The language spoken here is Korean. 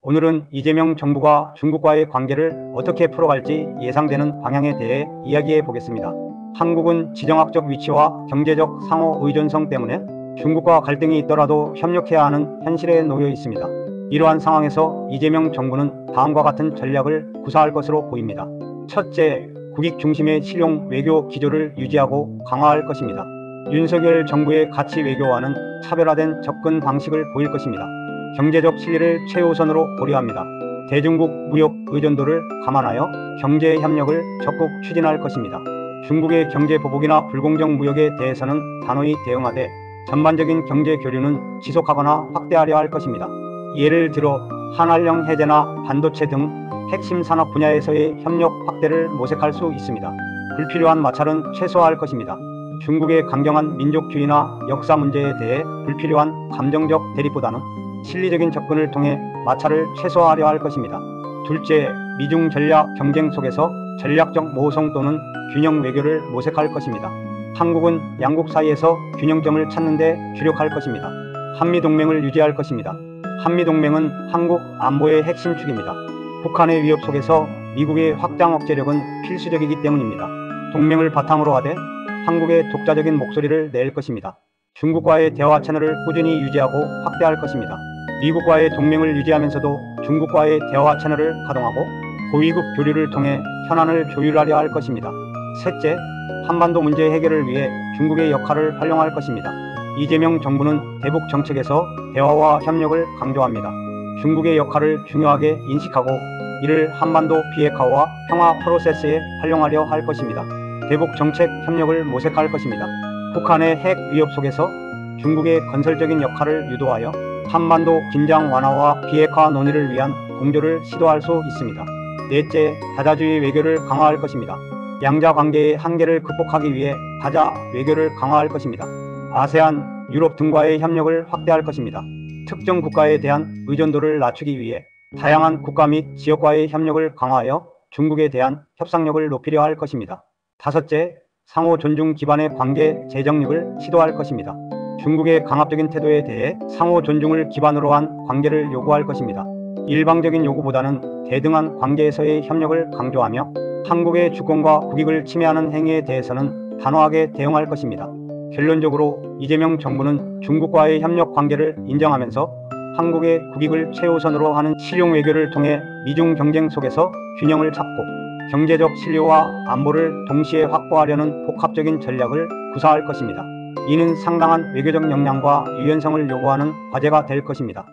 오늘은 이재명 정부가 중국과의 관계를 어떻게 풀어갈지 예상되는 방향에 대해 이야기해 보겠습니다. 한국은 지정학적 위치와 경제적 상호 의존성 때문에 중국과 갈등이 있더라도 협력해야 하는 현실에 놓여 있습니다. 이러한 상황에서 이재명 정부는 다음과 같은 전략을 구사할 것으로 보입니다. 첫째, 국익 중심의 실용 외교 기조를 유지하고 강화할 것입니다. 윤석열 정부의 가치 외교와는 차별화된 접근 방식을 보일 것입니다. 경제적 실리를 최우선으로 고려합니다. 대중국 무역 의존도를 감안하여 경제 협력을 적극 추진할 것입니다. 중국의 경제 보복이나 불공정 무역에 대해서는 단호히 대응하되 전반적인 경제 교류는 지속하거나 확대하려 할 것입니다. 예를 들어 한활령 해제나 반도체 등 핵심 산업 분야에서의 협력 확대를 모색할 수 있습니다. 불필요한 마찰은 최소화할 것입니다. 중국의 강경한 민족주의나 역사 문제에 대해 불필요한 감정적 대립보다는 실리적인 접근을 통해 마찰을 최소화하려 할 것입니다. 둘째, 미중 전략 경쟁 속에서 전략적 모호성 또는 균형 외교를 모색할 것입니다. 한국은 양국 사이에서 균형점을 찾는 데 주력할 것입니다. 한미동맹을 유지할 것입니다. 한미동맹은 한국 안보의 핵심 축입니다. 북한의 위협 속에서 미국의 확장 억제력은 필수적이기 때문입니다. 동맹을 바탕으로 하되 한국의 독자적인 목소리를 낼 것입니다. 중국과의 대화 채널을 꾸준히 유지하고 확대할 것입니다. 미국과의 동맹을 유지하면서도 중국과의 대화 채널을 가동하고 고위급 교류를 통해 현안을 조율하려 할 것입니다. 셋째, 한반도 문제 해결을 위해 중국의 역할을 활용할 것입니다. 이재명 정부는 대북 정책에서 대화와 협력을 강조합니다. 중국의 역할을 중요하게 인식하고 이를 한반도 비핵화와 평화 프로세스에 활용하려 할 것입니다. 대북 정책 협력을 모색할 것입니다. 북한의 핵 위협 속에서 중국의 건설적인 역할을 유도하여 한반도 긴장 완화와 비핵화 논의를 위한 공조를 시도할 수 있습니다. 넷째, 다자주의 외교를 강화할 것입니다. 양자 관계의 한계를 극복하기 위해 다자 외교를 강화할 것입니다. 아세안, 유럽 등과의 협력을 확대할 것입니다. 특정 국가에 대한 의존도를 낮추기 위해 다양한 국가 및 지역과의 협력을 강화하여 중국에 대한 협상력을 높이려 할 것입니다. 다섯째, 상호 존중 기반의 관계 재정립을 시도할 것입니다. 중국의 강압적인 태도에 대해 상호 존중을 기반으로 한 관계를 요구할 것입니다. 일방적인 요구보다는 대등한 관계에서의 협력을 강조하며 한국의 주권과 국익을 침해하는 행위에 대해서는 단호하게 대응할 것입니다. 결론적으로 이재명 정부는 중국과의 협력 관계를 인정하면서 한국의 국익을 최우선으로 하는 실용 외교를 통해 미중 경쟁 속에서 균형을 찾고 경제적 실효와 안보를 동시에 확보하려는 복합적인 전략을 구사할 것입니다. 이는 상당한 외교적 역량과 유연성을 요구하는 과제가 될 것입니다.